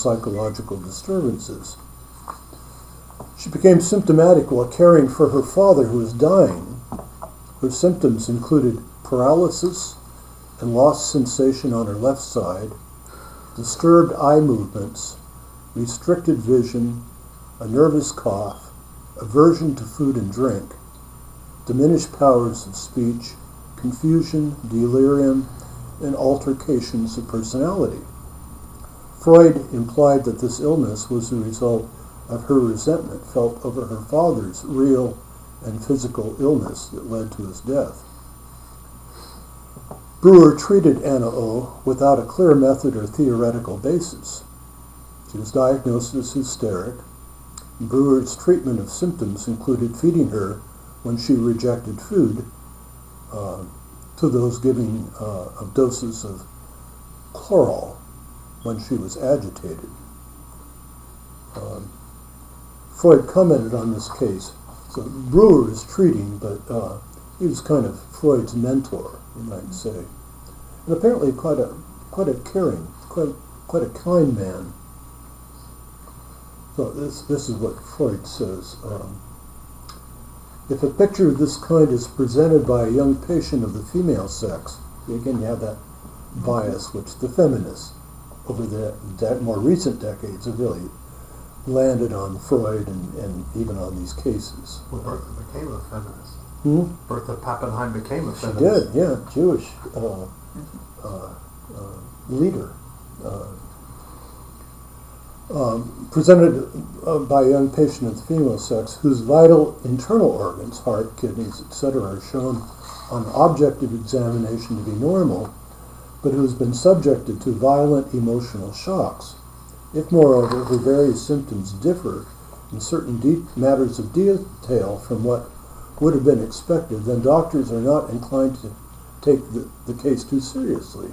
psychological disturbances. She became symptomatic while caring for her father who was dying. Her symptoms included paralysis and lost sensation on her left side, disturbed eye movements, restricted vision, a nervous cough, aversion to food and drink, diminished powers of speech, confusion, delirium, and altercations of personality. Freud implied that this illness was the result of her resentment felt over her father's real and physical illness that led to his death. Breuer treated Anna O. without a clear method or theoretical basis. She was diagnosed as hysteric. Breuer's treatment of symptoms included feeding her when she rejected food to those giving of doses of chloral when she was agitated. Freud commented on this case. So Breuer is treating, but he was kind of Freud's mentor, you might say, and apparently quite a caring, quite a kind man. So this is what Freud says. If a picture of this kind is presented by a young patient of the female sex, again you have that bias which the feminists over the more recent decades have really landed on Freud and even on these cases. Well, Bertha became a feminist. Bertha Pappenheim became a feminist. She did, yeah, Jewish leader. Presented by a young patient of the female sex whose vital internal organs, heart, kidneys, etc., are shown on objective examination to be normal, but who has been subjected to violent emotional shocks. If, moreover, her various symptoms differ in certain matters of detail from what would have been expected, then doctors are not inclined to take the case too seriously.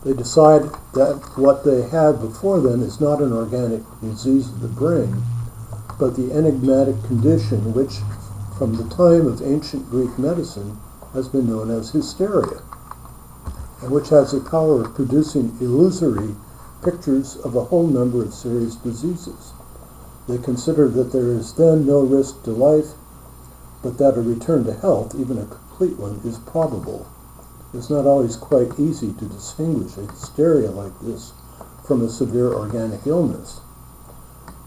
They decide that what they had before them is not an organic disease of the brain, but the enigmatic condition which, from the time of ancient Greek medicine, has been known as hysteria, and which has the power of producing illusory pictures of a whole number of serious diseases. They consider that there is then no risk to life, but that a return to health, even a complete one, is probable. It's not always quite easy to distinguish a hysteria like this from a severe organic illness.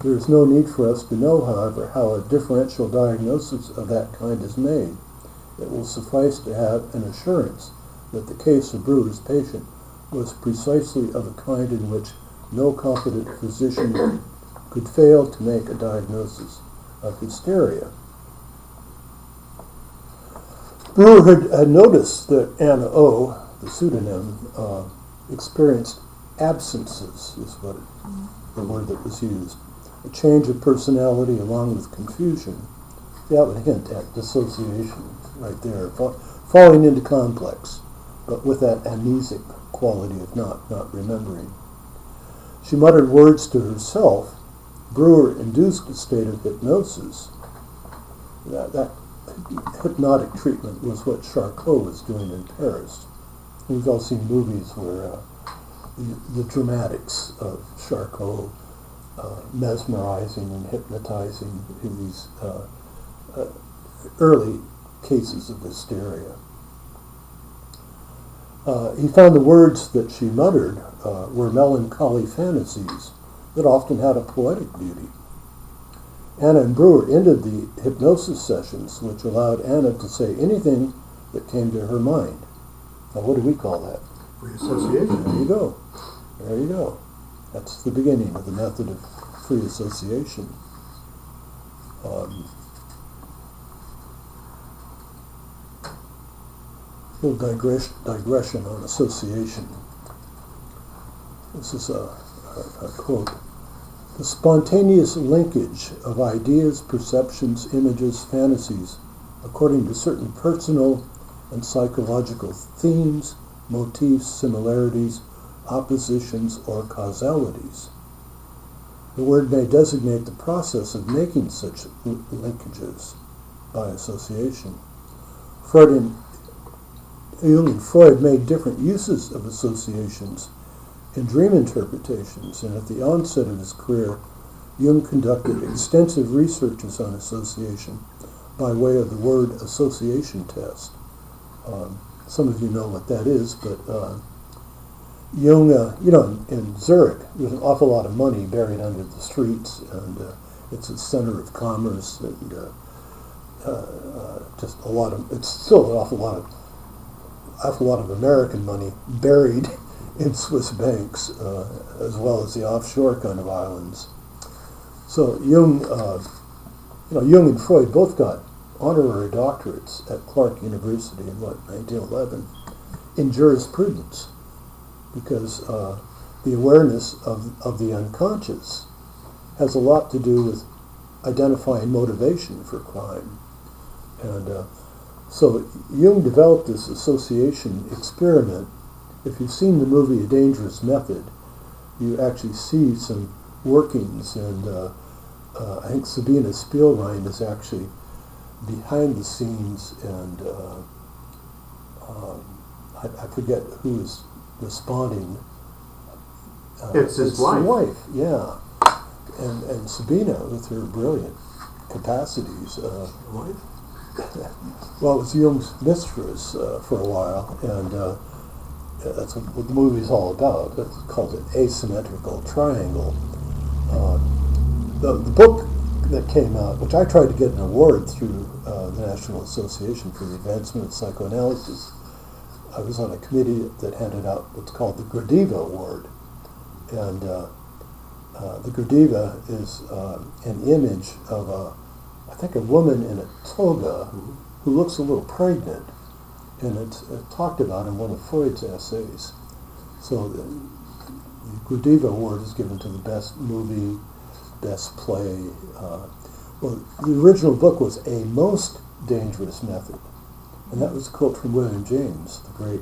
There is no need for us to know, however, how a differential diagnosis of that kind is made. It will suffice to have an assurance that the case of Breuer's patient was precisely of a kind in which no competent physician could fail to make a diagnosis of hysteria. Breuer had noticed that Anna O., the pseudonym, experienced absences, is what the word that was used, a change of personality along with confusion. That would hint at dissociation right there, falling into complex, but with that amnesic quality of not remembering. She muttered words to herself. Breuer induced a state of hypnosis. That hypnotic treatment was what Charcot was doing in Paris. We've all seen movies where the dramatics of Charcot mesmerizing and hypnotizing in these early cases of hysteria. He found the words that she muttered were melancholy fantasies that often had a poetic beauty. Anna and Breuer ended the hypnosis sessions, which allowed Anna to say anything that came to her mind. Now, what do we call that? Free association. There you go. There you go. That's the beginning of the method of free association. Little digression on association. This is a quote. The spontaneous linkage of ideas, perceptions, images, fantasies, according to certain personal and psychological themes, motifs, similarities, oppositions, or causalities. The word may designate the process of making such linkages by association. Jung and Freud made different uses of associations in dream interpretations, and at the onset of his career, Jung conducted extensive researches on association by way of the word association test. Some of you know what that is, but Jung, in Zurich, there's an awful lot of money buried under the streets, and it's a center of commerce, and just a lot of, it's still an awful lot of American money buried in Swiss banks, as well as the offshore kind of islands. So Jung, Jung and Freud both got honorary doctorates at Clark University in 1911 in jurisprudence, because the awareness of the unconscious has a lot to do with identifying motivation for crime. And so Jung developed this association experiment. If you've seen the movie A Dangerous Method, you actually see some workings, and I think Sabina Spielrein is actually behind the scenes, and I forget who is responding. It's his wife. Wife, yeah. And Sabina, with her brilliant capacities. Wife? Well, it was Jung's mistress for a while, and that's what the movie's all about. It's called an asymmetrical triangle. The book that came out, which I tried to get an award through the National Association for the Advancement of Psychoanalysis, I was on a committee that handed out what's called the Gradiva Award. And the Gradiva is an image of, I think, a woman in a toga who looks a little pregnant. And it's talked about in one of Freud's essays. So the Gradiva Award is given to the best movie, best play. Well, the original book was A Most Dangerous Method. And that was a quote from William James, the great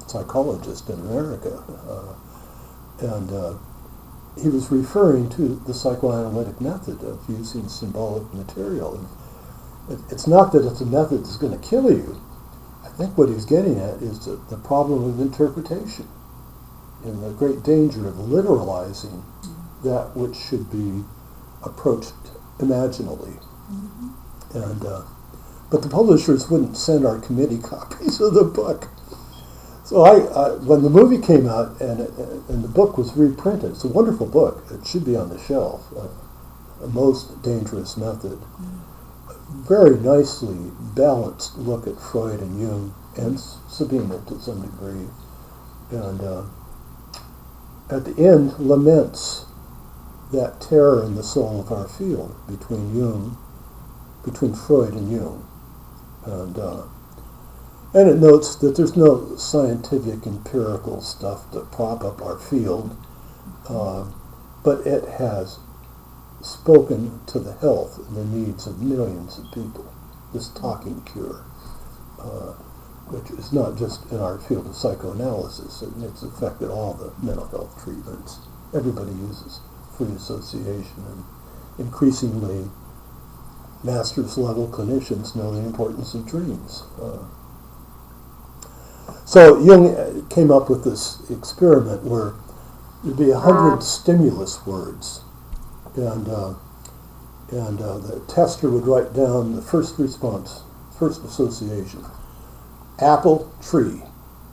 psychologist in America. And he was referring to the psychoanalytic method of using symbolic material. And it's not that it's a method that's going to kill you. I think what he's getting at is the problem of interpretation and the great danger of literalizing that which should be approached imaginally. Mm-hmm. And but the publishers wouldn't send our committee copies of the book. So I when the movie came out and the book was reprinted, it's a wonderful book. It should be on the shelf. A Most Dangerous Method. Very nicely balanced look at Freud and Jung and Sabina to some degree. And at the end laments that terror in the soul of our field between Freud and Jung. And it notes that there's no scientific empirical stuff to prop up our field, but it has spoken to the health and the needs of millions of people. This talking cure, which is not just in our field of psychoanalysis, it's affected all the mental health treatments. Everybody uses free association, and increasingly master's level clinicians know the importance of dreams. So Jung came up with this experiment where there'd be 100 stimulus words, and the tester would write down the first response, first association. Apple, tree.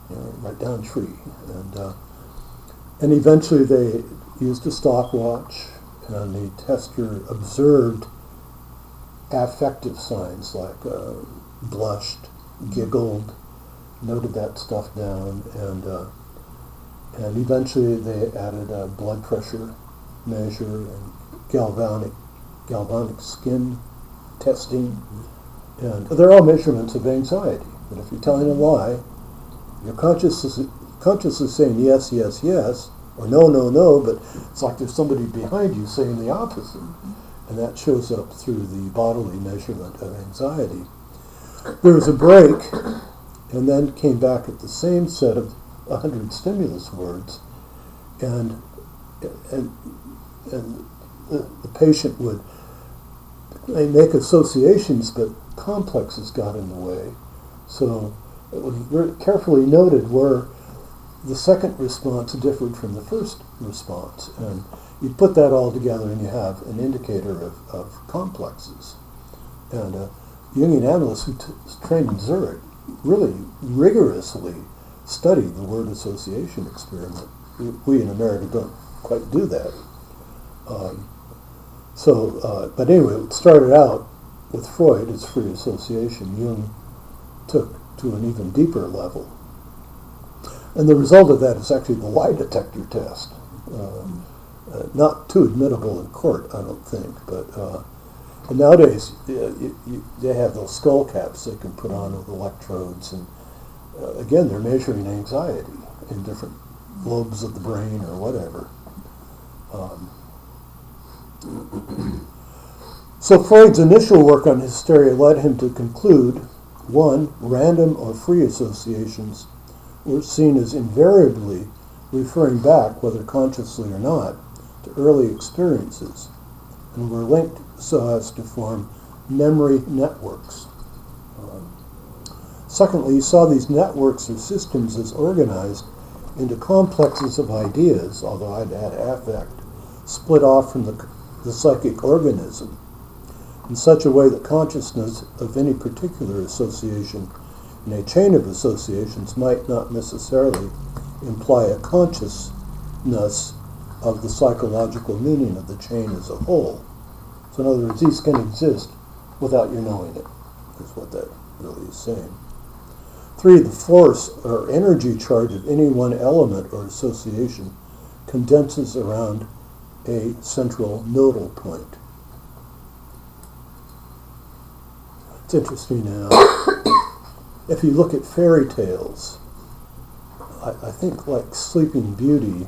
Write down tree. And eventually they used a stopwatch, and the tester observed affective signs like blushed, giggled, noted that stuff down, and eventually they added a blood pressure measure and galvanic skin testing, and they're all measurements of anxiety. But if you're telling a lie, your conscious is saying yes, yes, yes, or no, no, no, but it's like there's somebody behind you saying the opposite. And that shows up through the bodily measurement of anxiety. There was a break, and then came back at the same set of 100 stimulus words, and the patient would make associations, but complexes got in the way. So it was very carefully noted where the second response differed from the first response. And you put that all together and you have an indicator of complexes. And Jungian analysts who trained in Zurich really rigorously studied the word association experiment. We in America don't quite do that. But anyway, it started out with Freud as free association. Jung took to an even deeper level. And the result of that is actually the lie detector test. Not too admittable in court, I don't think, but and nowadays they have those skull caps they can put on with electrodes, and again, they're measuring anxiety in different lobes of the brain or whatever. So Freud's initial work on hysteria led him to conclude, one, random or free associations were seen as invariably referring back, whether consciously or not, to early experiences, and were linked so as to form memory networks. Secondly, he saw these networks or systems as organized into complexes of ideas, although I'd add affect, split off from the psychic organism, in such a way that consciousness of any particular association in a chain of associations might not necessarily imply a consciousness of the psychological meaning of the chain as a whole. So in other words, these can exist without your knowing it, is what that really is saying. 3, the force or energy charge of any one element or association condenses around a central nodal point. It's interesting now. If you look at fairy tales, I think like Sleeping Beauty,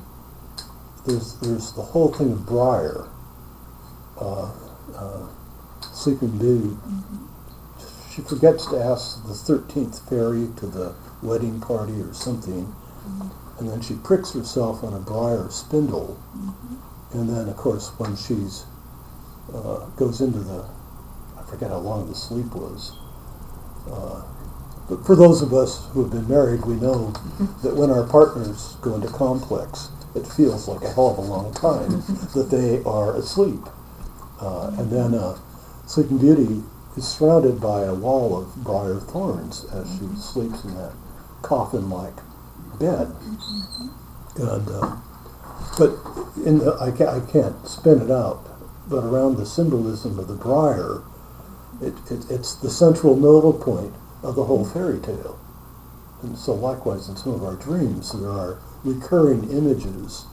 there's the whole thing of Briar. Sleeping Beauty, she forgets to ask the 13th fairy to the wedding party or something, and then she pricks herself on a briar spindle, and then of course when she's goes into I forget how long the sleep was, but for those of us who have been married, we know that when our partners go into complex, it feels like a hell of a long time that they are asleep. And then Sleeping Beauty is surrounded by a wall of briar thorns as she sleeps in that coffin-like bed. And but I can't spin it out, but around the symbolism of the briar, it's the central nodal point of the whole fairy tale. And so likewise in some of our dreams, there are recurring images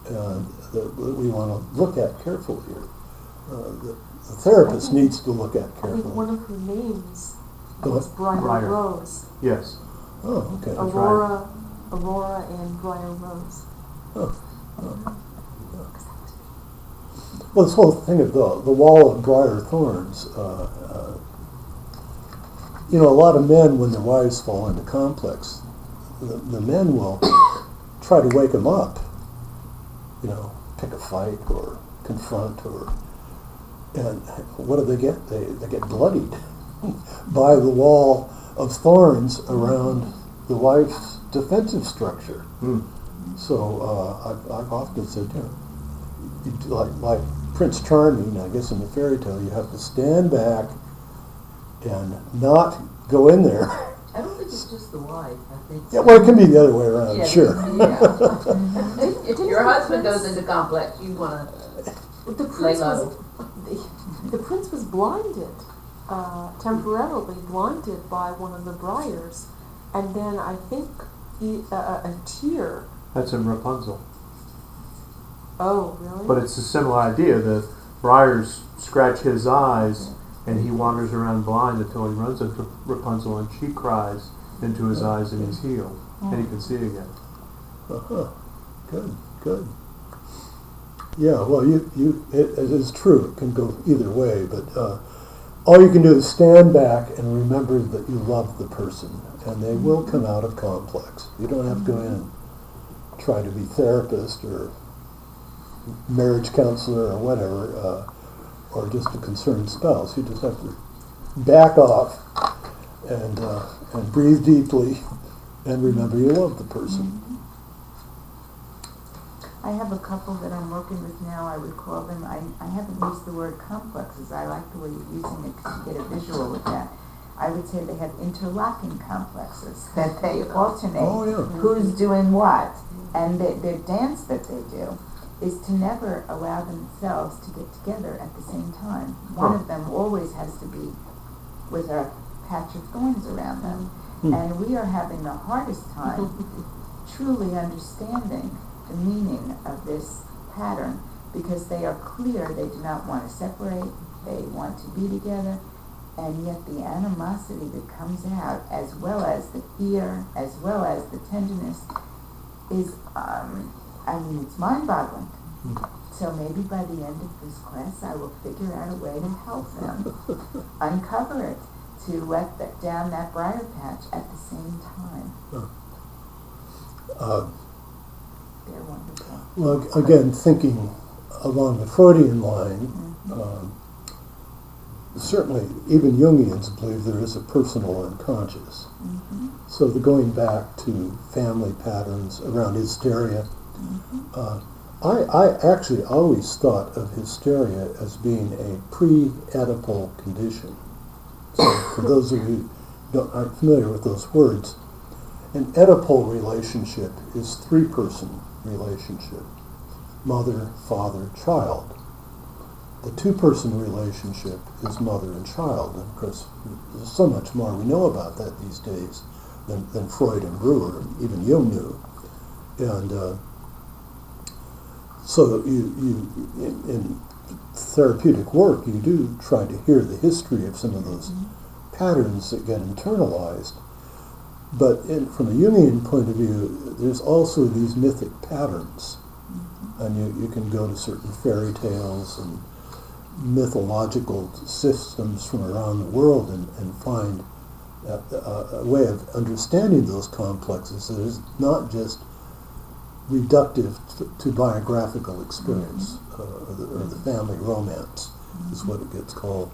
that we want to look at carefully. The therapist needs to look at carefully. I think one of her names Go was ahead. Briar Rose. Yes. Oh, okay. Aurora and Briar Rose. Well, this whole thing of the wall of briar thorns, a lot of men, when their wives fall into complex, the men will try to wake them up, pick a fight or confront, and what do they get? They get bloodied by the wall of thorns around the wife's defensive structure. So I've often said, like Prince Charming, I guess in the fairy tale, you have to stand back and not go in there. I don't think it's just the wife. I think. Yeah, well, it can be the other way around, sure. If your husband goes into complex, you want to lay low. The prince was blinded, temporarily blinded by one of the briars, and then I think a tear. That's in Rapunzel. Oh, really? But it's a similar idea. The briars scratch his eyes, and he wanders around blind until he runs into Rapunzel, and she cries into his eyes, and he's healed, and he can see again. Good. Yeah, well, it is true. It can go either way, but all you can do is stand back and remember that you love the person, and they will come out of complex. You don't have to go in and try to be therapist or marriage counselor or whatever, or just a concerned spouse. You just have to back off and breathe deeply and remember you love the person. I have a couple that I'm working with now. I would call them, I haven't used the word complexes. I like the way you're using it because you get a visual with that. I would say they have interlocking complexes, that they alternate Oh, yeah. who's doing what. And their dance that they do is to never allow themselves to get together at the same time. One of them always has to be with a patch of thorns around them. And we are having the hardest time truly understanding the meaning of this pattern, because they are clear they do not want to separate, they want to be together, and yet the animosity that comes out, as well as the fear, as well as the tenderness, is, it's mind-boggling. So maybe by the end of this class I will figure out a way to help them uncover it, to let down that briar patch at the same time. They're wonderful. Well, again, thinking along the Freudian line, certainly even Jungians believe there is a personal unconscious. So the going back to family patterns around hysteria, I actually always thought of hysteria as being a pre-Oedipal condition. So for those of you who aren't familiar with those words, an Oedipal relationship is three-person relationship: mother, father, child. The two-person relationship is mother and child. And of course, there's so much more we know about that these days than Freud and Brewer, and even Jung knew. And so in therapeutic work, you do try to hear the history of some of those patterns that get internalized. But from a Jungian point of view, there's also these mythic patterns. And you can go to certain fairy tales and mythological systems from around the world and find a way of understanding those complexes that is not just reductive to biographical experience, or the family romance is what it gets called.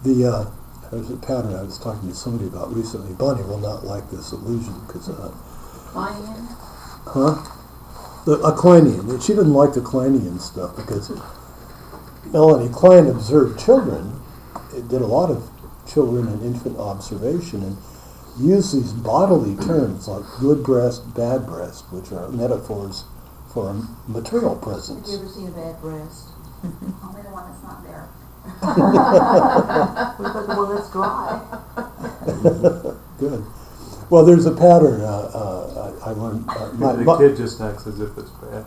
There's a pattern I was talking to somebody about recently. Bonnie will not like this illusion because a Kleinian. She didn't like the Kleinian stuff because Melanie Klein observed children. It did a lot of children and infant observation and used these bodily terms like good breast, bad breast, which are metaphors for a maternal presence. Have you ever seen a bad breast? Only the one that's not there. What about the one that's dry? Good. Well, there's a pattern I learned. The kid just acts as if it's bad.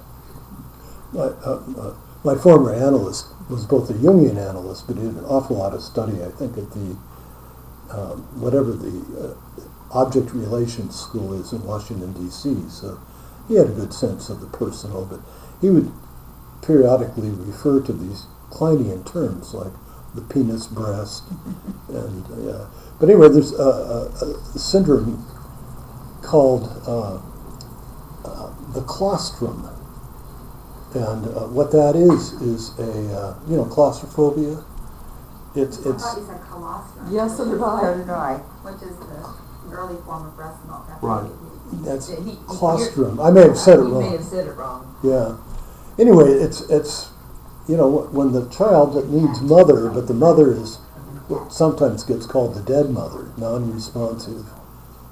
My former analyst was both a Jungian analyst, but he did an awful lot of study, I think, at the whatever the object relations school is in Washington, D.C. So he had a good sense of the personal, but he would periodically refer to these Kleinian terms like the penis breast, and but anyway, there's a syndrome called the claustrum, and what that is a claustrophobia. It's I thought you said colostrum. Yes, so did So I. did I. Which is the early form of breast milk. That's Right. that's He- claustrum. I may have said it You may wrong. have said it wrong. Yeah. Anyway, it's when the child that needs mother, but the mother is what sometimes gets called the dead mother, non-responsive,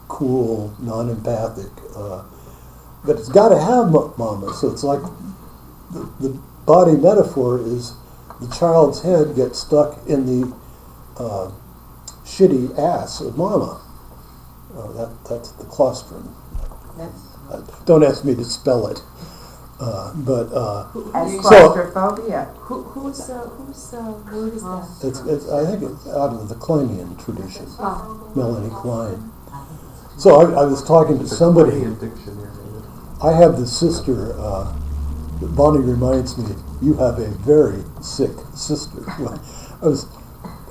cool, non-empathic, but it's got to have mama. So it's like the body metaphor is the child's head gets stuck in the shitty ass of mama. That's the claustrum. Don't ask me to spell it. But As So- claustrophobia. Whose word is that? it's I think it's out of the Kleinian tradition, Oh. Melanie Klein. So I was talking to It's a somebody. Kleinian dictionary. I have this sister. Bonnie reminds me, you have a very sick sister. I was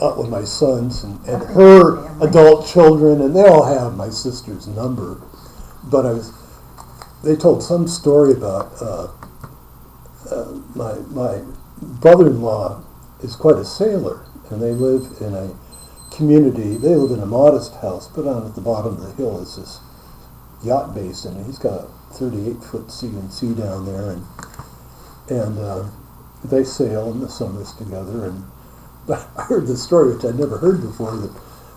out with my sons and her adult children, and they all have my sister's number. But they told some story about my brother-in-law is quite a sailor, and they live in a community. They live in a modest house, but down at the bottom of the hill is this yacht basin, and he's got 38-foot C&C down there, and they sail in the summers together. And but I heard this story, which I'd never heard before, that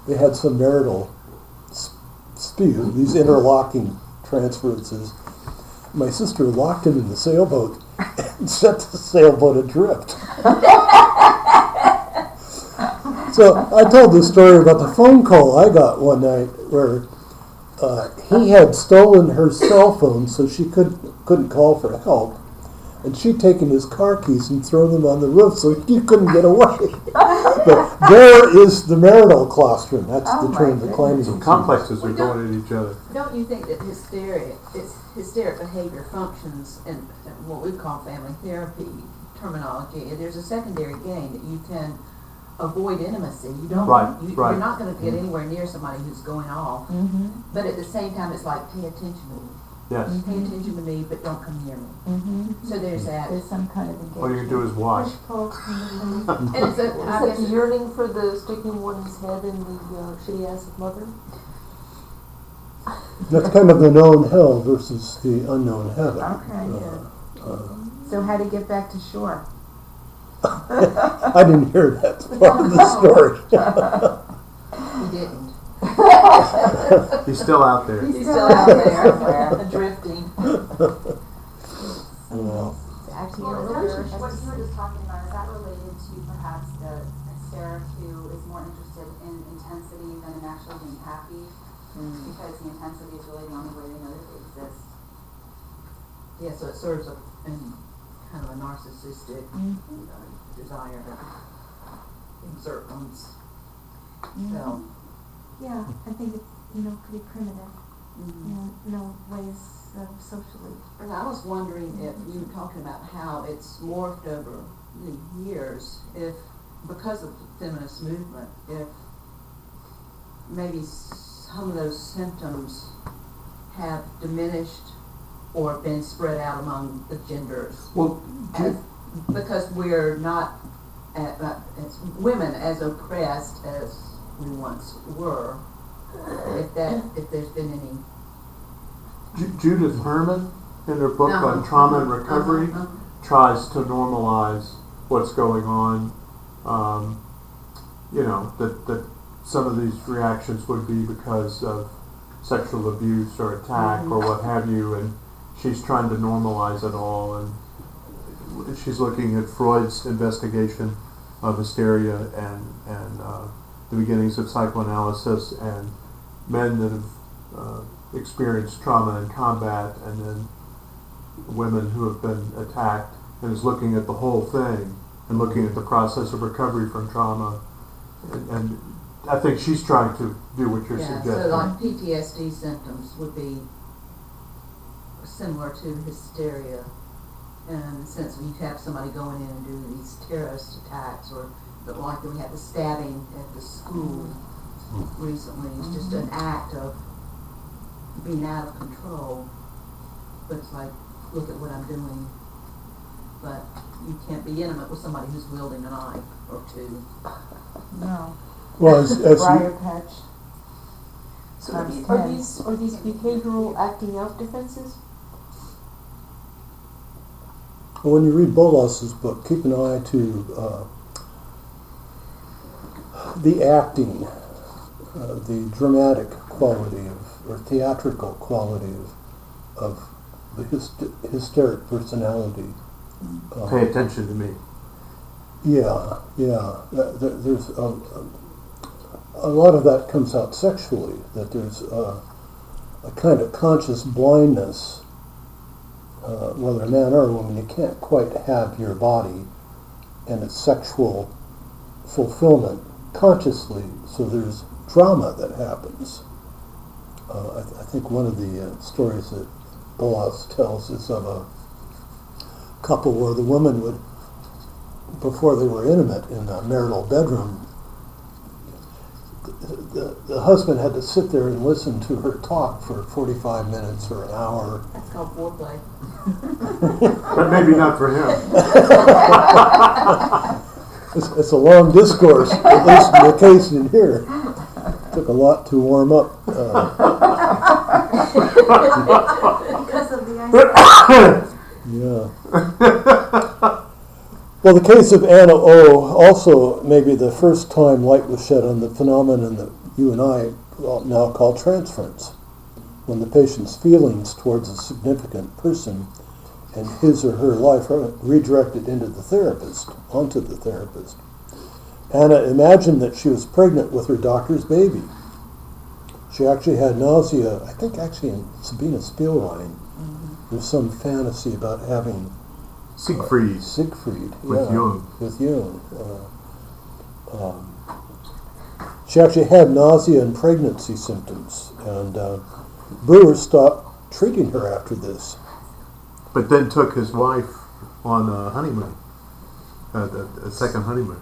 they had some marital these interlocking transferences. My sister locked him in the sailboat and set the sailboat adrift. So I told this story about the phone call I got one night where he had stolen her cell phone so she couldn't call for help, and she'd taken his car keys and thrown them on the roof so he couldn't get away. But there is the marital claustrum. That's the term the climbing. Some complexes are going at each other. Don't you think that hysteric behavior functions in what we call family therapy terminology? There's a secondary gain that you can avoid intimacy. You don't. You're not going to get anywhere near somebody who's going off. But at the same time, it's like pay attention to me. Yes. Pay attention to me, but don't come near me. So there's that. There's some kind of engagement. All you can do is watch. And it's a, Is that the yearning for the sticking one's head in the shitty ass of mother? That's kind of the known hell versus the unknown heaven. Okay. So how to get back to shore? I didn't hear that part of the story. he didn't. He's still out there. He's still out there, drifting. Well, Acting Well, out is there. that what you were just talking about, is that related to perhaps the hysteric who is more interested in intensity than in actually being happy? Because the intensity is really the only way they know that they exist. Yeah, so it serves a kind of a narcissistic desire to exert one's self. Yeah, I think it's, pretty primitive. No ways of socially. And I was wondering if you were talking about how it's morphed over the years, if because of the feminist movement, if maybe some of those symptoms have diminished or been spread out among the genders. Well, Because we're not, as women, as oppressed as we once were. If there's been any. Judith Herman, in her book on trauma and recovery, tries to normalize what's going on. That some of these reactions would be because of sexual abuse or attack or what have you, and she's trying to normalize it all. And she's looking at Freud's investigation of hysteria and the beginnings of psychoanalysis and men that have experienced trauma in combat, and then women who have been attacked, and is looking at the whole thing and looking at the process of recovery from trauma. And I think she's trying to do what you're suggesting. So like PTSD symptoms would be similar to hysteria, in the sense when you have somebody going in and doing these terrorist attacks, or like we had the stabbing at the school recently. It's just an act of being out of control, but it's like, look at what I'm doing. But you can't be intimate with somebody who's wielding a knife or two. No. well, as Briar patch. So Times are 10. these behavioral acting out defenses? when you read Bolas's book, keep an eye to the acting, the dramatic quality or theatrical quality of the hysteric personality. Pay attention to me. Yeah. There's a lot of that comes out sexually. That there's a kind of conscious blindness, whether a man or a woman. You can't quite have your body and its sexual fulfillment consciously. So there's drama that happens. I think one of the stories that Bolas tells is of a couple where the woman would, before they were intimate in a marital bedroom, the husband had to sit there and listen to her talk for 45 minutes or an hour. That's called foreplay. But maybe not for him. It's a long discourse, at least in the case in here. Took a lot to warm up. Because of nice. Yeah. Well, the case of Anna O. also may be the first time light was shed on the phenomenon that you and I now call transference, when the patient's feelings towards a significant person and his or her life are redirected onto the therapist. Anna imagined that she was pregnant with her doctor's baby. She actually had nausea, I think actually in Sabina Spielrein. There's some fantasy about having Siegfried with Jung. With Jung. She actually had nausea and pregnancy symptoms, and Brewer stopped treating her after this. But then took his wife on a honeymoon, a second honeymoon,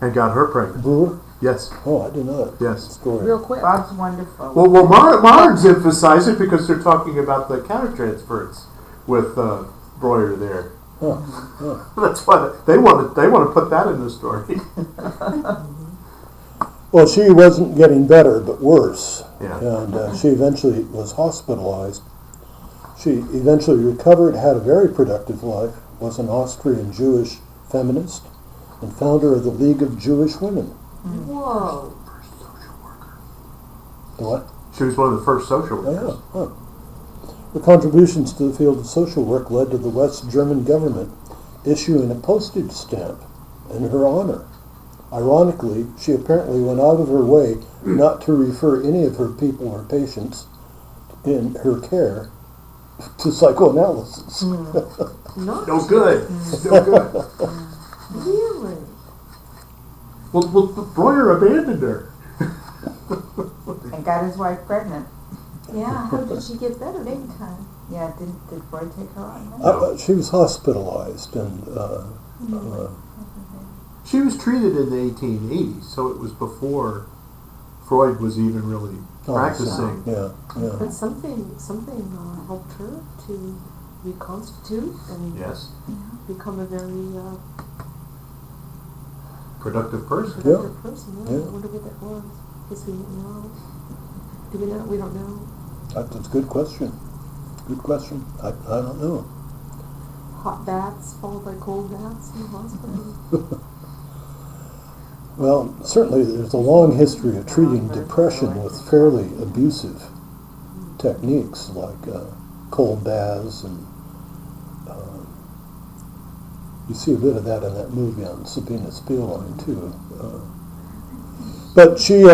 and got her pregnant. Brewer? Yes. Oh, I didn't know that Yes. story. Real quick. Bob's wonderful. Well, moderns emphasize it because they're talking about the countertransference with Breuer there. Huh. Huh. That's why they want to put that in the story. Well, she wasn't getting better, but worse. Yeah. And she eventually was hospitalized. She eventually recovered, had a very productive life, was an Austrian Jewish feminist, and founder of the League of Jewish Women. Whoa. The what? She was one of the first social Oh, workers. yeah. Huh. Her contributions to the field of social work led to the West German government issuing a postage stamp in her honor. Ironically, she apparently went out of her way not to refer any of her people or patients in her care to psychoanalysis. Not No good. No good. really. Well, Breuer abandoned her. And got his wife pregnant. Yeah, how did she get better? Time. Yeah, did Freud take her on that? She was hospitalized, and She was treated in the 1880s, so it was before Freud was even really practicing. yeah. But something helped her to reconstitute and Yes. become a very Productive person. productive person. Yeah. Yeah. I wonder what that was. Guess we don't know. Do we know? We don't know. That's a good question. Good question. I don't know. Hot baths followed by cold baths in the hospital. Well, certainly there's a long history of treating depression with fairly abusive techniques like cold baths, and you see a bit of that in that movie on Sabina Spielrein too. But she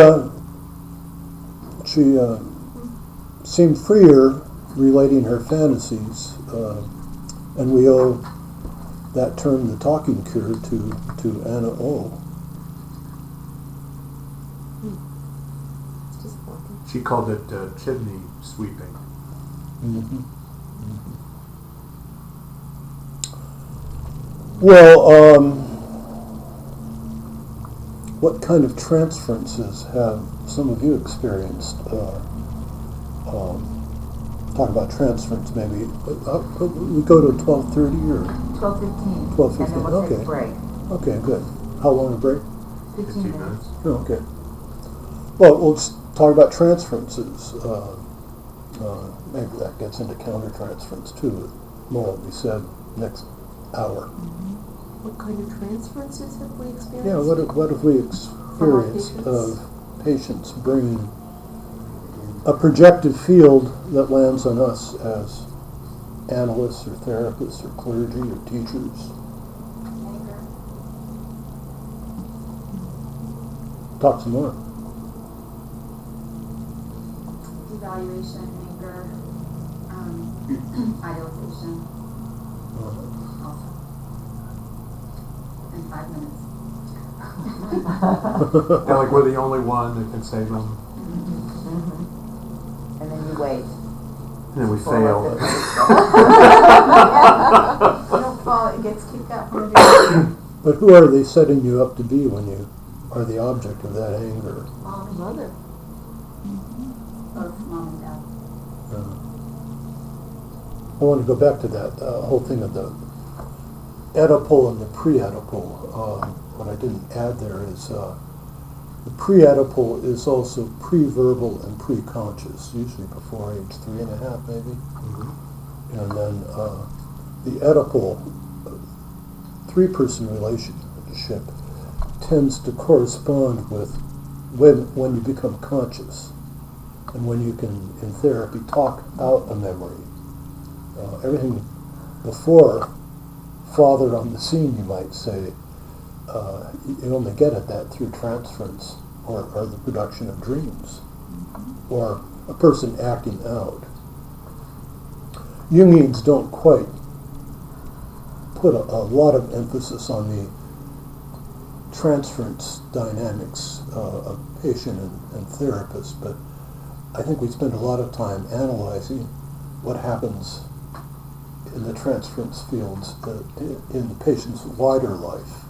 seemed freer relating her fantasies, and we owe that term, the talking cure, to Anna O. It's disappointing. She called it chimney sweeping. Mm-hmm. Well, what kind of transferences have some of you experienced? Talk about transference, maybe. We go to 12:30 or 12:15. 12:15, And then we'll take okay. a break. Okay, good. How long a break? 15 minutes. Oh, okay. Well, we'll just talk about transferences. Maybe that gets into countertransference too. More will be said next hour. What kind of transferences have we experienced? Yeah, what have we experienced of patients bringing a projected field that lands on us as analysts or therapists or clergy or teachers? Anger. Talk some more. Devaluation, anger, idealization also. In 5 minutes. Yeah, like we're the only one that can save them. And then you wait. And then we Fall fail. off You don't fall, it gets kicked out from under you. But who are they setting you up to be when you are the object of that anger? Mom and mother. Both mom and dad. I want to go back to that whole thing of the Oedipal and the pre-Oedipal. What I didn't add there is the pre-Oedipal is also pre-verbal and pre-conscious, usually before age 3.5 maybe. And then the Oedipal three-person relationship tends to correspond with when you become conscious and when you can, in therapy, talk out a memory. Everything before father on the scene, you might say, you only get at that through transference or the production of dreams or a person acting out. Jungians don't quite put a lot of emphasis on the transference dynamics of patient and therapist, but I think we spend a lot of time analyzing what happens in the transference fields in the patient's wider life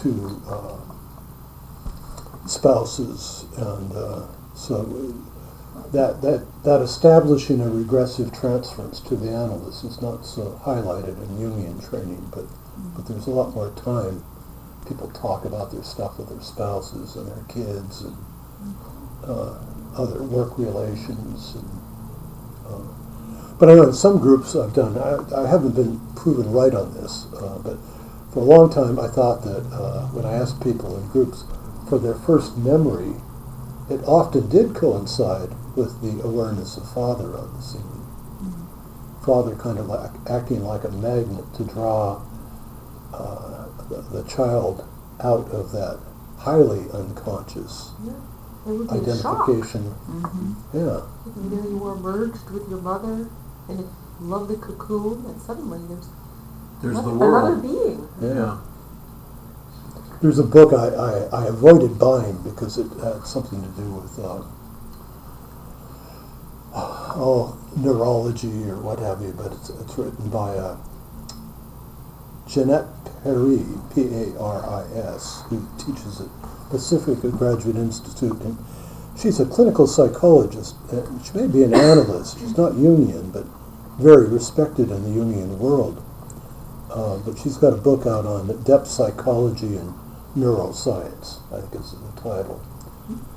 to spouses, and so that establishing a regressive transference to the analyst is not so highlighted in Jungian training, but there's a lot more time. People talk about their stuff with their spouses and their kids and other work relations. But I know in some groups I've done, I haven't been proven right on this, but for a long time I thought that when I asked people in groups for their first memory, it often did coincide with the awareness of father on the scene. Father kind of like acting like a magnet to draw the child out of that highly unconscious It would be a shock. identification. Yeah. You were merged with your mother in a lovely cocoon, and suddenly there's the another world. being. Yeah. There's a book I avoided buying because it had something to do with neurology or what have you, but it's written by Jeanette Paris, Paris, who teaches at Pacifica Graduate Institute, and she's a clinical psychologist. She may be an analyst. She's not Jungian, but very respected in the Jungian world. But she's got a book out on depth psychology and neuroscience, I think is the title.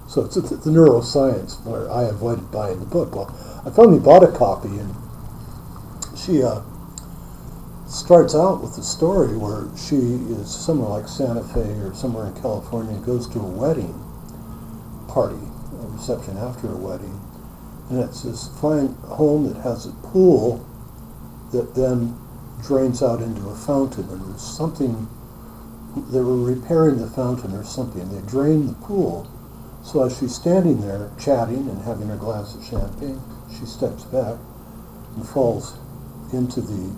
So it's the neuroscience where I avoided buying the book. Well, I finally bought a copy, and she starts out with a story where she is somewhere like Santa Fe or somewhere in California and goes to a wedding party, a reception after a wedding, and it's this fine home that has a pool that then drains out into a fountain, and there's something, they were repairing the fountain or something, they drained the pool, so as she's standing there chatting and having her glass of champagne, she steps back and falls into the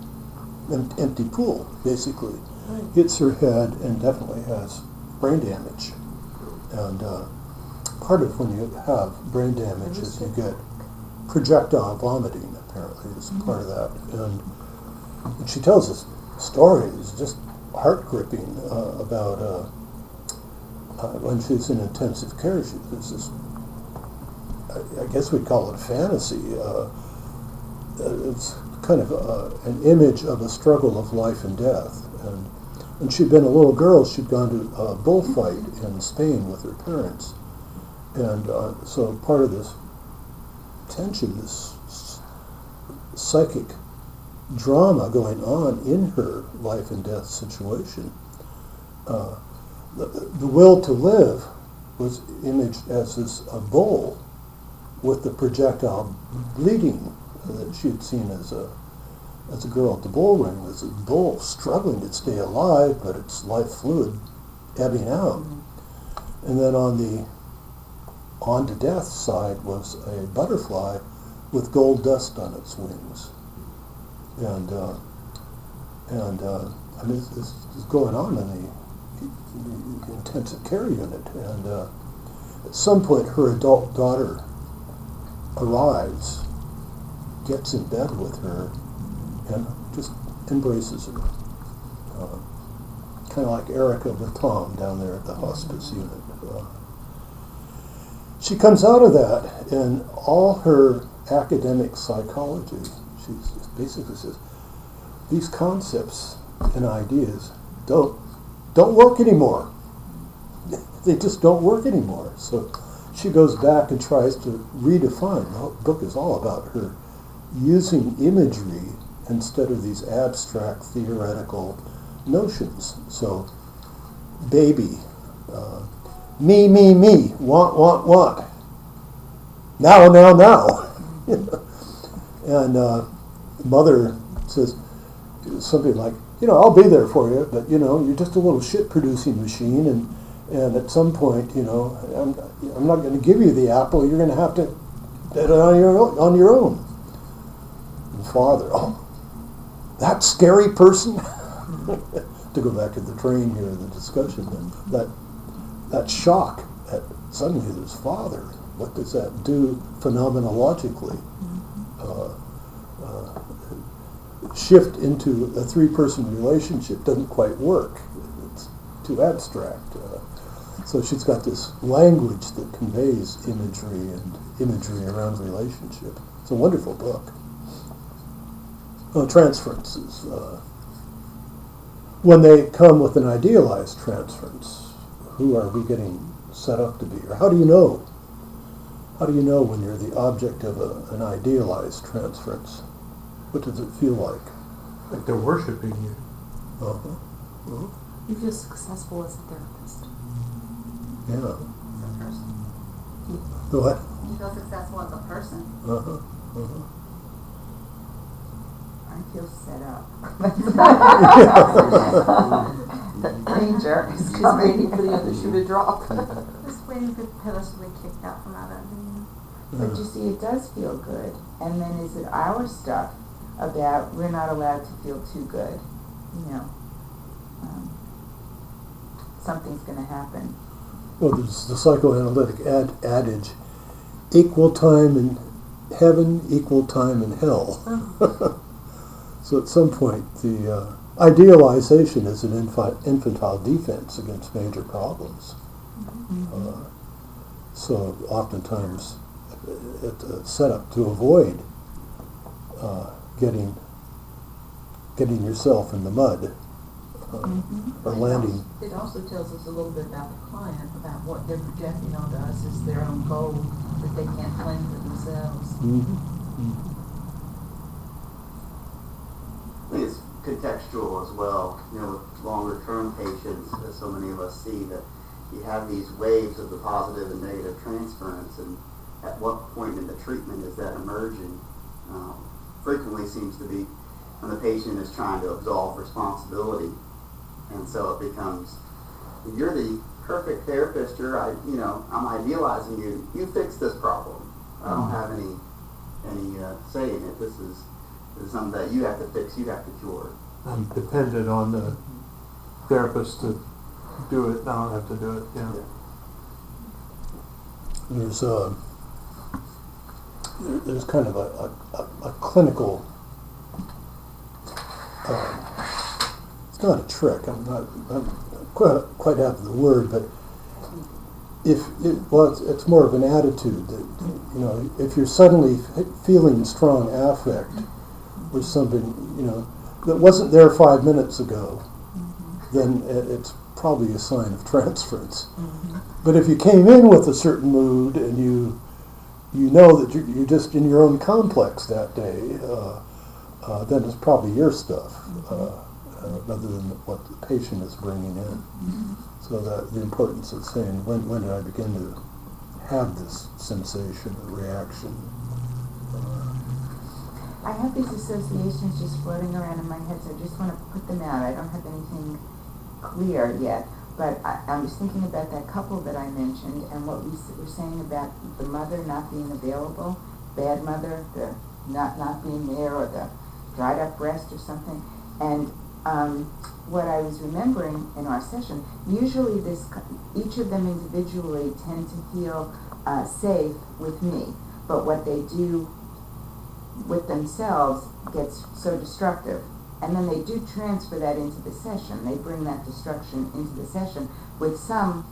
empty pool, basically. Right. Hits her head and definitely has brain damage. And part of when you have brain damage is you get projectile vomiting, apparently, is part of that. And she tells this story, it's just heart-gripping, about when she's in intensive care, there's this, I guess we'd call it a fantasy. It's kind of an image of a struggle of life and death. And when she'd been a little girl, she'd gone to a bullfight in Spain with her parents. And so part of this tension, this psychic drama going on in her life and death situation, the will to live was imaged as a bull with the projectile bleeding that she had seen as a girl at the bull ring, was a bull struggling to stay alive, but its life fluid ebbing out. And then on the on to death side was a butterfly with gold dust on its wings. And I mean, this is going on in the intensive care unit. And at some point, her adult daughter arrives, gets in bed with her, and just embraces her. Kind of like Erica with Tom down there at the hospice unit. She comes out of that, and all her academic psychology, she basically says, these concepts and ideas don't work anymore. They just don't work anymore. So she goes back and tries to redefine. The book is all about her using imagery instead of these abstract theoretical notions. So, baby, me, want. Now. And mother says something like, I'll be there for you, but you're just a little shit-producing machine, and at some point, I'm not going to give you the apple. You're going to have to get it on your own. And father, that scary person. To go back to the train here, the discussion, that shock at suddenly there's father. What does that do phenomenologically? Shift into a three-person relationship doesn't quite work. It's too abstract. So she's got this language that conveys imagery around relationship. It's a wonderful book. Transferences. When they come with an idealized transference, who are we getting set up to be? Or how do you know? How do you know when you're the object of an idealized transference? What does it feel like? Like they're worshiping you. You feel successful as a therapist. Yeah. As a person. The what? You feel successful as a person. I feel set up. Danger is Just coming. waiting for the other shoe to drop. Just waiting for the pillars to be kicked out from out underneath. But you see, it does feel good. And then is it our stuff about we're not allowed to feel too good? Something's going to happen. Well, there's the psychoanalytic adage, equal time in heaven, equal time in hell. So at some point, the idealization is an infantile defense against major problems. So oftentimes, it's a setup to avoid getting yourself in the mud or landing. It also tells us a little bit about the client, about what they're projecting onto us as their own goal that they can't claim for themselves. I think it's contextual as well, with longer term patients, as so many of us see, that you have these waves of the positive and negative transference, and at what point in the treatment is that emerging? Frequently seems to be when the patient is trying to absolve responsibility, and so it becomes, you're the perfect therapist, I'm idealizing you, you fix this problem. I don't have any say in it. This is something that you have to fix, you have to cure. I'm dependent on the therapist to do it. I don't have to do it. Yeah. There's kind of a clinical. It's not a trick. I'm quite have the word, but it's more of an attitude that if you're suddenly feeling strong affect with something that wasn't there 5 minutes ago, then it's probably a sign of transference. But if you came in with a certain mood and you know that you're just in your own complex that day, then it's probably your stuff, rather than what the patient is bringing in. So that the importance of saying, when did I begin to have this sensation or reaction? I have these associations just floating around in my head, so I just want to put them out. I don't have anything clear yet, but I was thinking about that couple that I mentioned and what we were saying about the mother not being available, bad mother, the not being there, or the dried up breast or something. And what I was remembering in our session, usually each of them individually tend to feel safe with me, but what they do with themselves gets so destructive. And then they do transfer that into the session. They bring that destruction into the session with some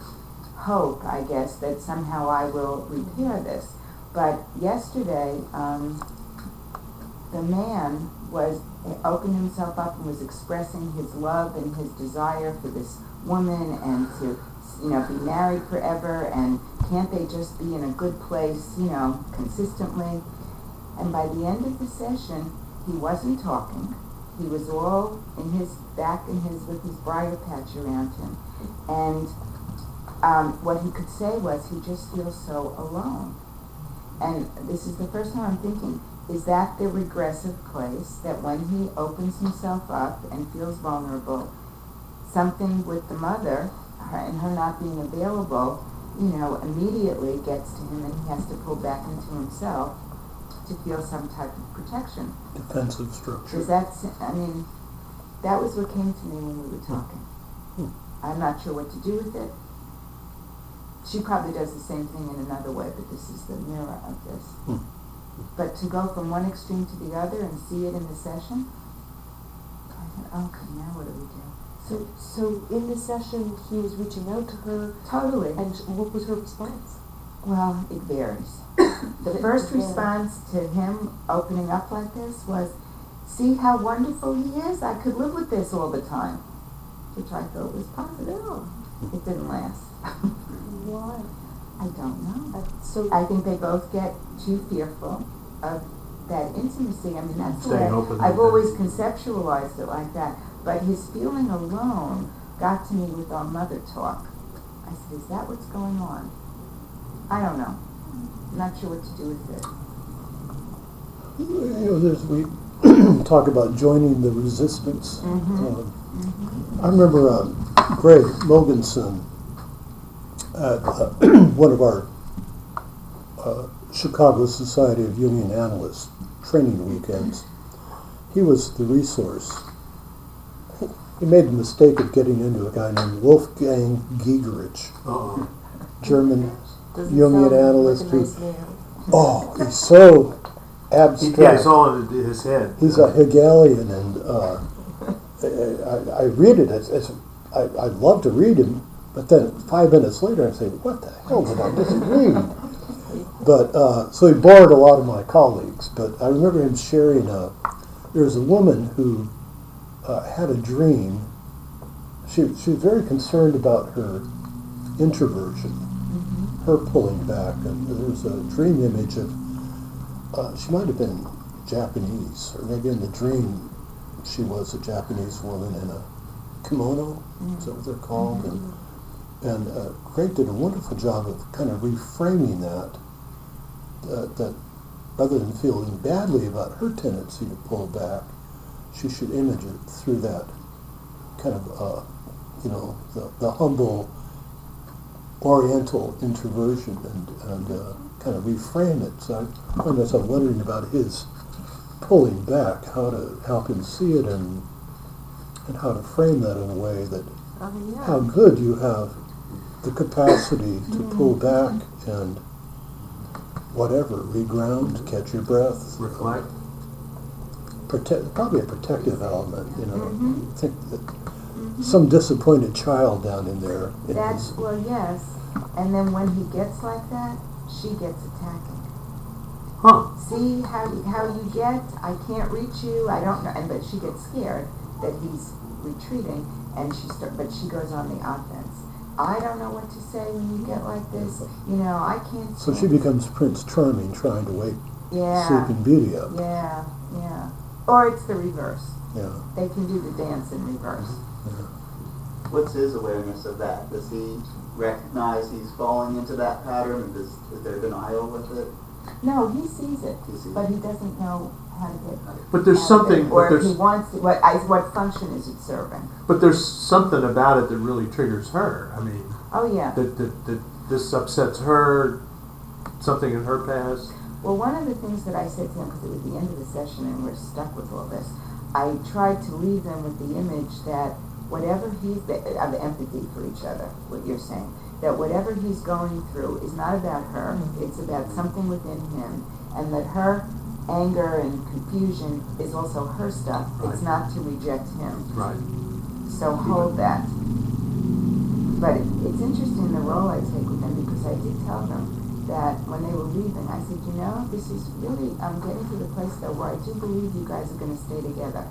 hope, I guess, that somehow I will repair this. But yesterday, the man was opened himself up and was expressing his love and his desire for this woman and to, be married forever, and can't they just be in a good place, consistently? And by the end of the session, he wasn't talking. He was all in his back in his with his briar patch around him, and what he could say was he just feels so alone. And this is the first time I'm thinking, is that the regressive place that when he opens himself up and feels vulnerable, something with the mother and her not being available, immediately gets to him and he has to pull back into himself to feel some type of protection. Defensive structure. Does that, that was what came to me when we were talking. I'm not sure what to do with it. She probably does the same thing in another way, but this is the mirror of this. But to go from one extreme to the other and see it in the session, I thought, okay, now what do we do? So in the session, he was reaching out to her. Totally. And what was her response? Well, it varies. The first response to him opening up like this was, see how wonderful he is? I could live with this all the time. Which I thought was positive. It didn't last. Why? I don't know. So I think they both get too fearful of that intimacy. I mean, that's the way Staying open. I've always conceptualized it like that. But his feeling alone got to me with our mother talk. I said, is that what's going on? I don't know. I'm not sure what to do with it. We talk about joining the resistance. I remember Greg Mogenson at one of our Chicago Society of Jungian Analysts training weekends. He was the resource. He made the mistake of getting into a guy named Wolfgang Gigerich, German doesn't Jungian sound analyst like a nice man. he's so abstract. Yeah, it's all in his head. He's a Hegelian, and I read it as I'd love to read him, but then 5 minutes later I say, what the hell did I just read? But so he bored a lot of my colleagues. But I remember him sharing. There was a woman who had a dream. She was very concerned about her introversion, her pulling back, and there was a dream image of. She might have been Japanese, or maybe in the dream she was a Japanese woman in a kimono. Is that what they're called? And Craig did a wonderful job of kind of reframing that rather than feeling badly about her tendency to pull back, she should image it through that kind of, the humble Oriental introversion and kind of reframe it. So I found myself wondering about his pulling back, how to help him see it and how to frame that in a way that how good you have the capacity to pull back and whatever, reground, catch your breath, Reflect. Probably a protective element, I think that some disappointed child down in there. Yes. And then when he gets like that, she gets attacking. Huh. See how you get? I can't reach you. I don't know. But she gets scared that he's retreating, and but she goes on the offense. I don't know what to say when you get like this. I can't. So she becomes Prince Charming trying to wake Sleeping Beauty up. Yeah. Or it's the reverse. Yeah. They can do the dance in reverse. What's his awareness of that? Does he recognize he's falling into that pattern? And is there denial with it? No, he sees it, but he doesn't know how to get. But there's something. Or if he wants it, what function is it serving? But there's something about it that really triggers her. I mean. Oh yeah. That this upsets her. Something in her past. Well, one of the things that I said to him, because it was the end of the session and we're stuck with all this, I tried to leave them with the image that whatever of empathy for each other, what you're saying, that whatever he's going through is not about her, it's about something within him, and that her anger and confusion is also her stuff. Right. It's not to reject him. Right. So hold that. But it's interesting the role I take with them, because I did tell them that when they were leaving, I said, this is really, I'm getting to the place though where I do believe you guys are going to stay together.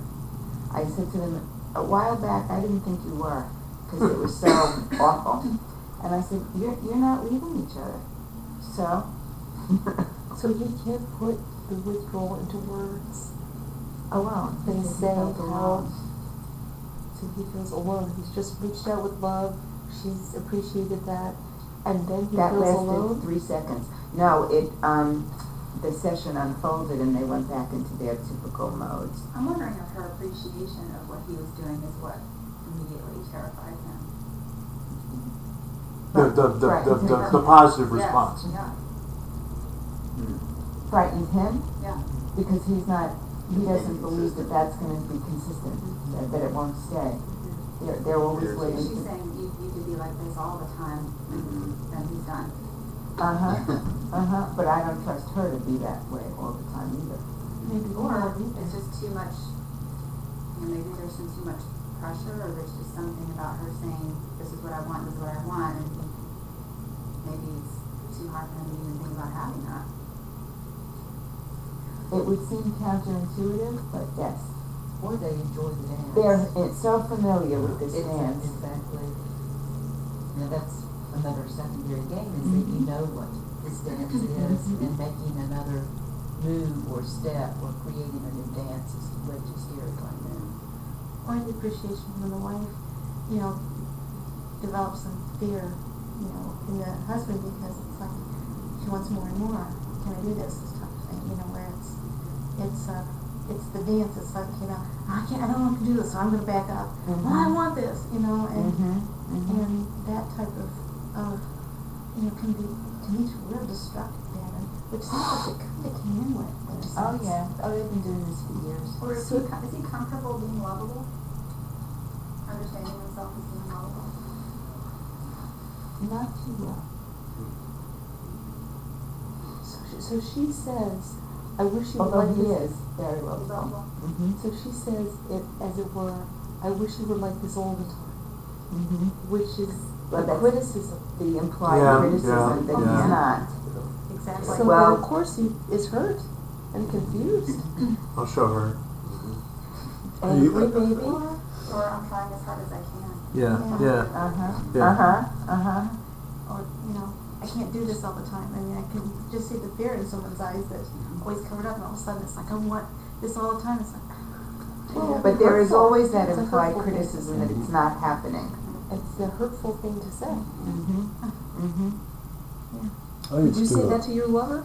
I said to them, a while back I didn't think you were, because it was so awful. And I said, you're not leaving each other. So So he can't put the withdrawal into words. Alone. They Because he say felt how alone. so he feels alone. He's just reached out with love. She's appreciated that, and then he That feels lasted alone. 3 seconds. No, the session unfolded and they went back into their typical modes. I'm wondering if her appreciation of what he was doing is what immediately terrified him. The positive Yes, response. yeah, Frightened him yeah. because he doesn't believe that that's going to be consistent, that it won't stay. They're always There's- If waiting. she's saying you could be like this all the time, then he's done. But I don't trust her to be that way all the time either. Maybe Or it's just too much, maybe there's some too much pressure, or there's just something about her saying, this is what I want, this is what I want, and maybe it's too hard for him to even think about having that. It would seem counterintuitive, but yes. Or they enjoy the dance. They're so familiar with this It's dance. exactly. Now that's another secondary game, is that you know what this dance is, and making another move or step or creating a new dance is way too scary right now. Or the appreciation when the wife, develops some fear, in the husband because it's like she wants more and more. Can I do this type of thing? Where it's the dance. It's like I don't want to do this, so I'm going to back up. Well, I want this, and that type of can be to me real destructive pattern, which seems like it kind of came in with. In a Oh sense. yeah. Oh, they've been doing this for years. Or is he comfortable being lovable? Understanding himself as being lovable? Not too well. So she says, I wish you would Although like he this. is very He's lovable. lovable. So she says, as it were, I wish you were like this all the time, which is Well, a that's criticism. the implied Yeah, criticism that yeah. he's not. Exactly. So Well- then of course he is hurt and confused. I'll show her. Angry maybe. Or I'm trying as hard as I can. Yeah. Or I can't do this all the time. I mean, I can just see the fear in someone's eyes that's always covered up, and all of a sudden it's like I want this all the time. It's like. But there is Hurtful. always that It's a implied hurtful thing. criticism that it's not happening. It's a hurtful thing to say. I Would used you say to, that to your lover?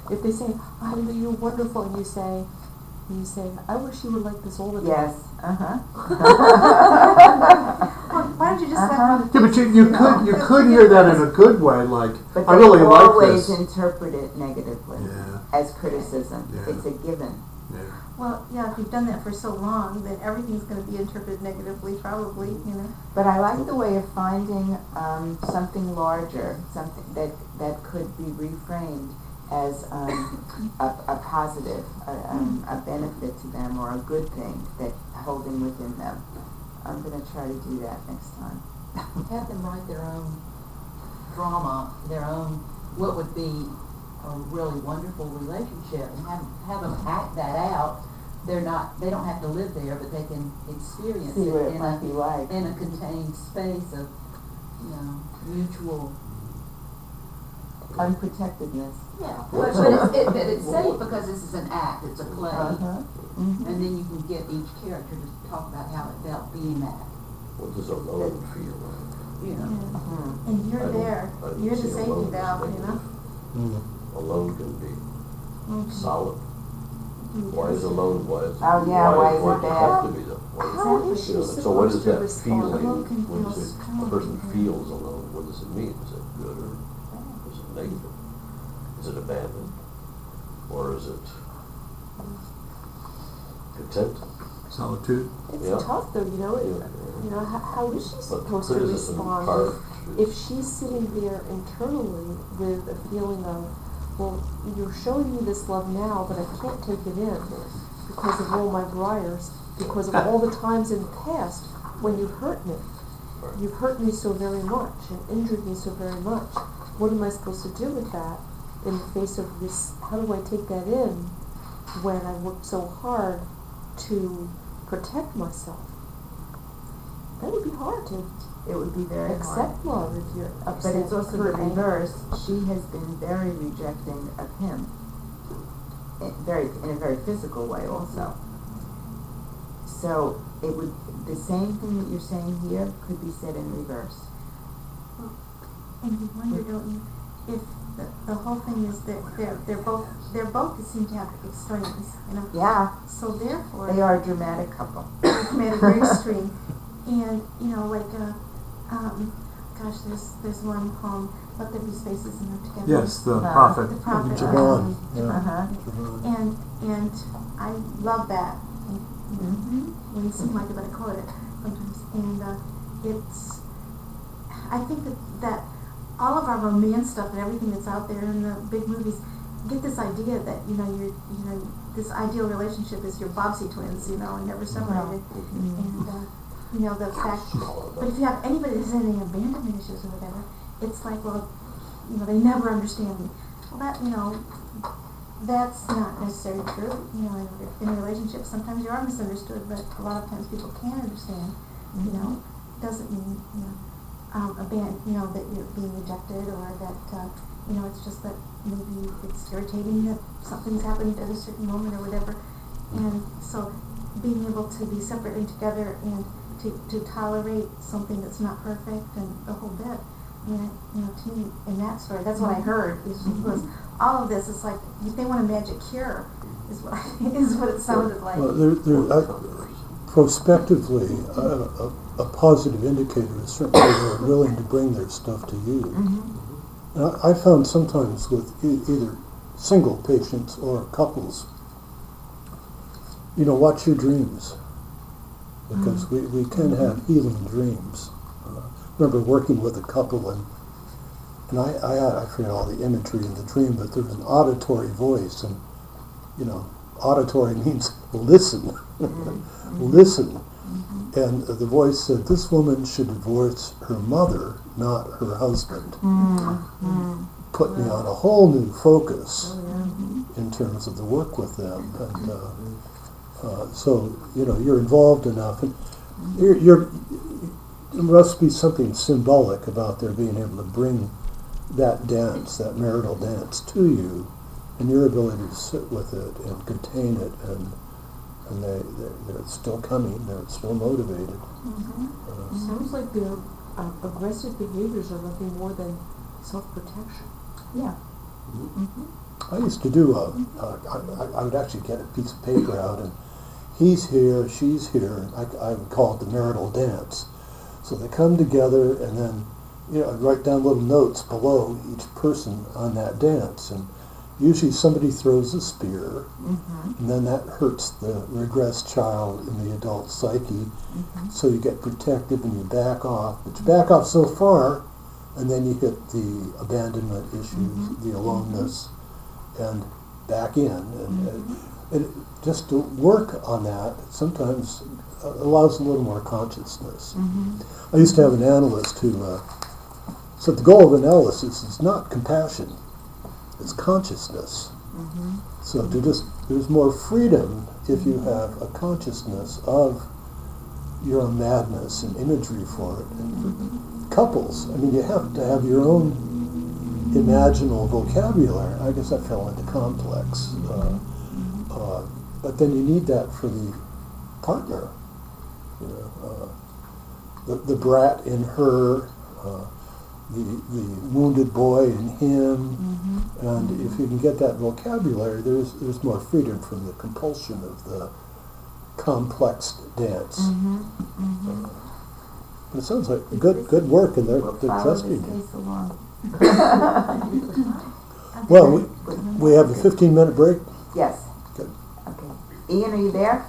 If they say, "Oh, you're wonderful," and you say, "I wish you were like this all the time." Yes. Why don't you just have Yeah, but you could hear that in a good way, like But I they really like always this. interpret it negatively Yeah. as criticism. Yeah. It's a given. Yeah. Well, yeah, if you've done that for so long, then everything's going to be interpreted negatively, probably, But I like the way of finding something larger, something that could be reframed as a positive, a benefit to them, or a good thing that holding within them. I'm going to try to do that next time. Have them write their own drama, their own, what would be a really wonderful relationship, and have them act that out. They don't have to live there, but they can experience See what it it might be like. in a contained space of, mutual. Unprotectedness. Yeah, but it's safe because this is an act, it's a play. Mm-hmm. And then you can get each character to talk about how it felt being that, What does alone feel like? Mm-hmm. And you're there. I don't You're the see safety alone as valve, negative. Alone can be Okay. solid. Why is alone? Why is Oh, yeah, why is it does bad? have to be though? Why How is she so what is supposed to that respond? feeling Alone can when feel strong. a person feels alone? What does it mean? Is it good or is it negative? Is it abandoned? Or is it content? Solitude. It's Yeah. tough though, how is she But supposed to criticism respond part if she's sitting there internally with a feeling of, well, you're showing me this love now, but I can't take it in because of all my briars, because of all the times in the past when you hurt me. You've hurt me so very much and injured me so very much. What am I supposed to do with that in the face of this? How do I take that in when I worked so hard to protect myself? That would be hard to It would be very hard. accept love if you're upset. But it's also the hurt, angry. reverse. She has been very rejecting of him. in a very physical way also. So it would, the same thing that you're saying here could be said in reverse. And you wonder, don't you, if the whole thing is that they're both seem to have extremes, you know. Yeah, So therefore, they are a dramatic couple. made a very extreme, and you know, like gosh, there's one poem, "Let There Be Spaces and They're Together." Yes, the prophet. The prophet. Javon, yeah. Uh-huh. And I love that. Mm-hmm. When you seem like it, but I quote it sometimes, and it's. I think that all of our romance stuff and everything that's out there in the big movies get this idea that this ideal relationship is your Bobbsey twins, and never separated, and the fact. But if you have anybody that's having abandonment issues or whatever, it's like, well, they never understand me. Well, that's not necessarily true. In a relationship, sometimes you are misunderstood, but a lot of times people can understand. Doesn't mean that you're being rejected, or that it's just that maybe it's irritating that something's happened at a certain moment or whatever. And so being able to be separate and together and to tolerate something that's not perfect and the whole bit. To me, in that story, that's what I heard was all of this is like they want a magic cure, is what it sounded like. Well, prospectively, a positive indicator is certainly they're willing to bring their stuff to you. Mm-hmm. And I found sometimes with either single patients or couples, watch your dreams, because we can have healing dreams. Remember working with a couple, and I forget all the imagery in the dream, but there was an auditory voice, and auditory means listen, listen. And the voice said, this woman should divorce her mother, not her husband. Put me on a whole new focus in terms of the work with them. And so, you're involved enough. And there must be something symbolic about their being able to bring that dance, that marital dance, to you, and your ability to sit with it and contain it, and they're still coming, they're still motivated. Sounds like their aggressive behaviors are nothing more than self-protection. Yeah. I used to do I would actually get a piece of paper out, and he's here, she's here, and I would call it the marital dance. So they come together, and then I'd write down little notes below each person on that dance, and usually somebody throws a spear, and then that hurts the regressed child in the adult psyche. So you get protective and you back off, but you back off so far, and then you hit the abandonment issues, the aloneness, and back in, and just to work on that sometimes allows a little more consciousness. I used to have an analyst who said the goal of analysis is not compassion, it's consciousness. So there's more freedom if you have a consciousness of your own madness and imagery for it. And for couples, you have to have your own imaginal vocabulary. I guess that fell into complex. But then you need that for the partner. The brat in her, the wounded boy in him, and if you can get that vocabulary, there's more freedom from the compulsion of the complex dance. But it sounds like good work, and they're trusting you. Well, we have a 15-minute break. Yes. Good. Okay. Ian, are you there?